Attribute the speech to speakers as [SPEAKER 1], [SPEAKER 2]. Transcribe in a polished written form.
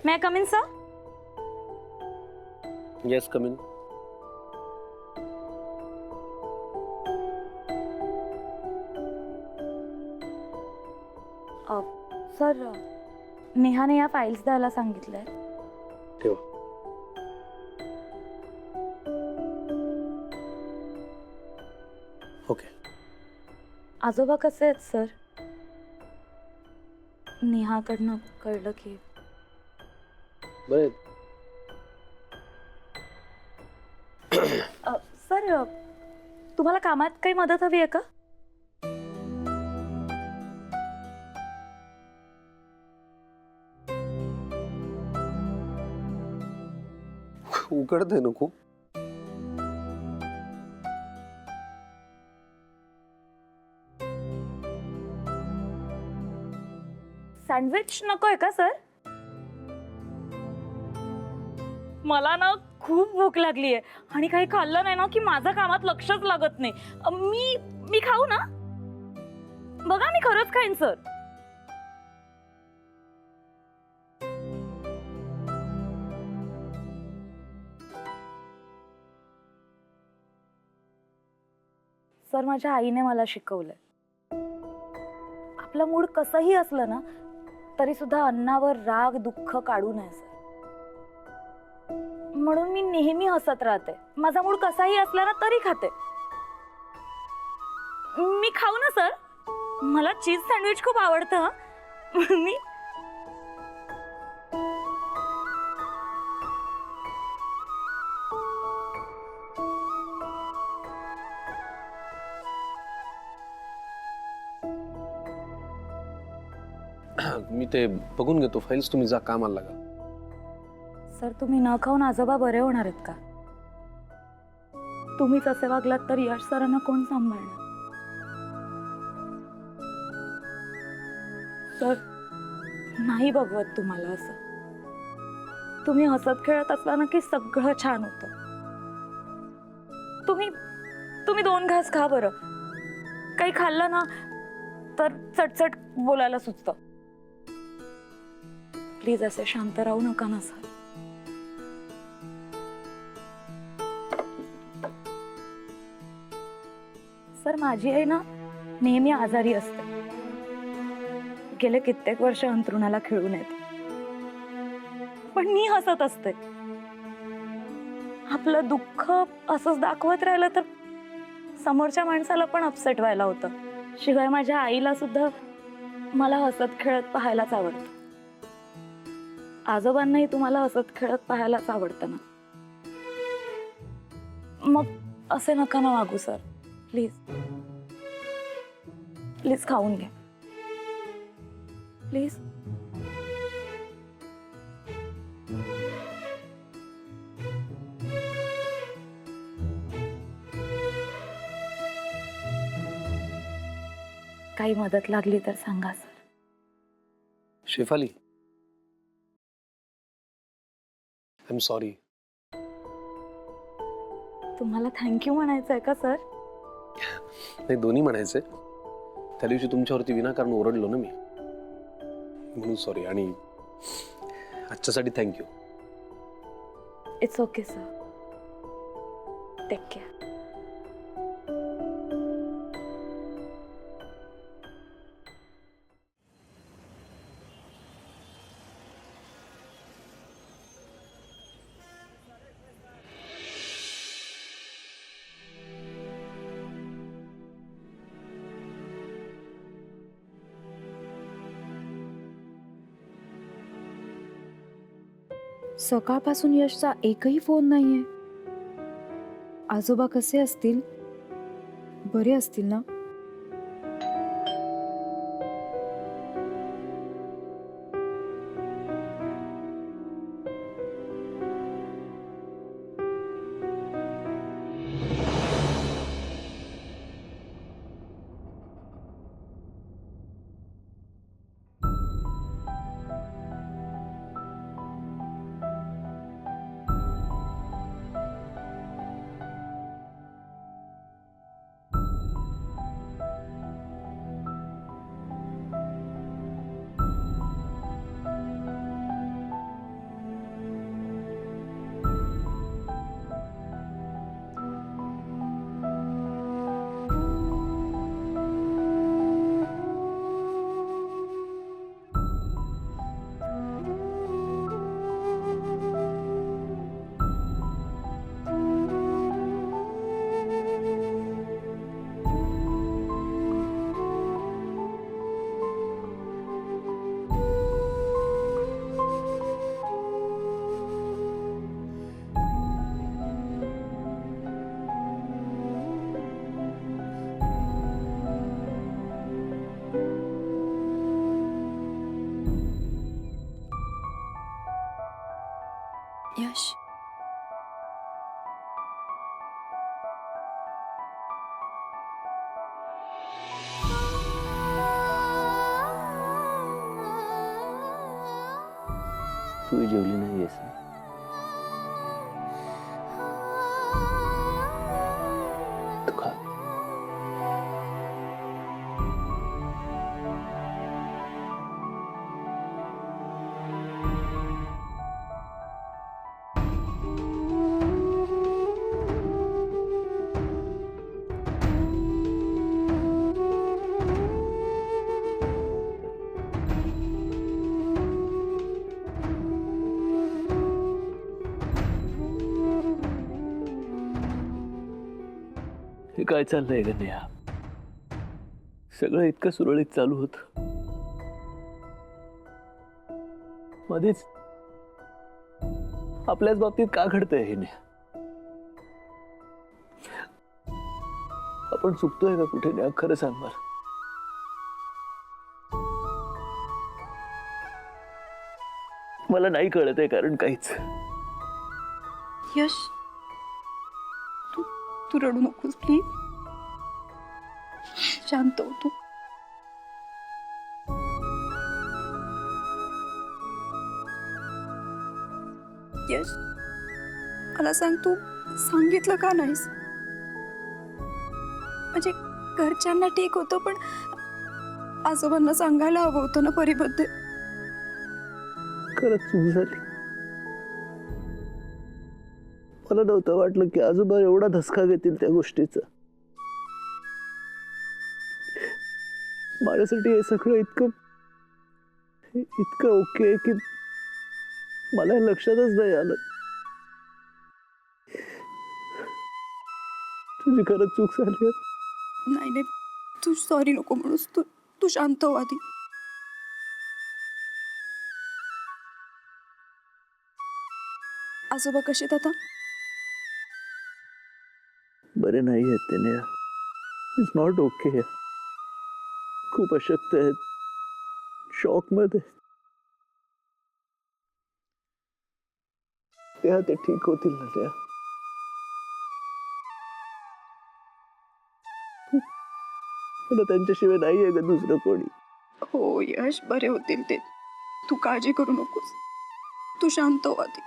[SPEAKER 1] May I come in, sir?
[SPEAKER 2] Yes, come in.
[SPEAKER 1] Sir, नेहाने या files द्यायला सांगितलंय.
[SPEAKER 2] ठेवा. ओके.
[SPEAKER 1] आजोबा कसे आहेत सर? नेहाकडनं कळलं की
[SPEAKER 2] बरे.
[SPEAKER 1] सर, तुम्हाला कामात काही मदत हवी आहे का?
[SPEAKER 2] उकडते ना खूप.
[SPEAKER 1] सँडविच नकोय का सर? मला ना खूप भूक लागली आहे आणि काही खाल्लं नाही ना की माझं कामात लक्षच लागत नाही. मी खाऊ ना? बघा मी खरंच खाईन सर. सर, माझ्या आईने मला शिकवलंय, आपला मूड कसंही असलं ना तरी सुद्धा अन्नावर राग दुःख काढू नये सर. म्हणून मी नेहमी हसत राहते. माझा मूड कसाही असला ना तरी खाते. मी खाऊ ना सर? मला चीज सँडविच खूप आवडतं. मी
[SPEAKER 2] मी ते बघून घेतो फाइल्स. तुम्ही जा, कामाला लागा.
[SPEAKER 1] सर, तुम्ही न खाऊन आजोबा बरे होणार आहेत का? तुम्हीच असे वागलात तर यश सरांना कोण सांभाळणार? सर, नाही बघवत तुम्हाला असं. तुम्ही हसत खेळत असला ना की सगळं छान होतं. तुम्ही 2 घास खा बरं. काही खाल्लं ना तर चटचट बोलायला सुचतं. प्लीज असे शांत राहू नका ना सर. सर, माझी आई ना नेहमी आजारी असते. गेले कित्येक वर्ष अंथरुणाला खिळून येते, पण मी हसत असते. आपलं दुःख असंच दाखवत राहिलं तर समोरच्या माणसाला पण अपसेट व्हायला होतं. शिवाय माझ्या आईला सुद्धा मला हसत खेळत पाहायलाच आवडतं. आजोबांनाही तुम्हाला हसत खेळत पाहायलाच आवडतं ना. मग असे नका ना वागू सर. प्लीज प्लीज खाऊन घ्या. प्लीज. काही मदत लागली तर सांगा sir.
[SPEAKER 2] Shefali, I am sorry.
[SPEAKER 1] तुम्हाला थँक्यू म्हणायचंय का सर?
[SPEAKER 2] नाही, दोन्ही म्हणायचे. त्या दिवशी तुमच्यावरती विनाकारण ओरडलो ना मी, म्हणून सॉरी. आणि आजच्यासाठी thank you.
[SPEAKER 1] It's okay sir. Take care.
[SPEAKER 3] सकाळपासून यशचा एकही फोन नाहीये. आजोबा कसे असतील? बरे असतील ना?
[SPEAKER 4] तू जेवली नाहीयेस. तू खा. हे काय चाललंय ग नेहा? सगळं इतकं सुरळीत चालू होत, मध्येच आपल्याच बाबतीत का घडतंय हे नेहा? आपण चुकतोय का कुठे नेहा? खरं सांग मला. मला नाही कळत आहे कारण काहीच.
[SPEAKER 3] यश, तू रडू नकोस प्लीज. शांत हो तू. यश, मला सांग, तू सांगितलं का नाहीस? म्हणजे घरच्यांना ठीक होतं, पण आजोबांना सांगायला हवं होतं ना परीबद्दल.
[SPEAKER 4] खरंच चूक झाली. मला नव्हतं वाटलं की आजोबा एवढा धसका घेतील त्या गोष्टीचा. माझ्यासाठी हे सगळं इतकं इतकं ओके आहे की मला हे लक्षातच नाही आलं. तुझी खरंच चूक झाली.
[SPEAKER 3] नाही नाही, तू सॉरी नको म्हणूस. तू शांत हो आधी. आजोबा कसे आहेत आता?
[SPEAKER 4] बरे नाही आहेत त्याने. Is not okay. खूप अशक्त आहेत, शॉक मध्ये. ते ठीक होतील ना त्या? मला त्यांच्याशिवाय नाहीये ग दुसरं कोणी.
[SPEAKER 3] हो यश, बरे होतील ते. तू काळजी करू नकोस. तू शांत हो आधी.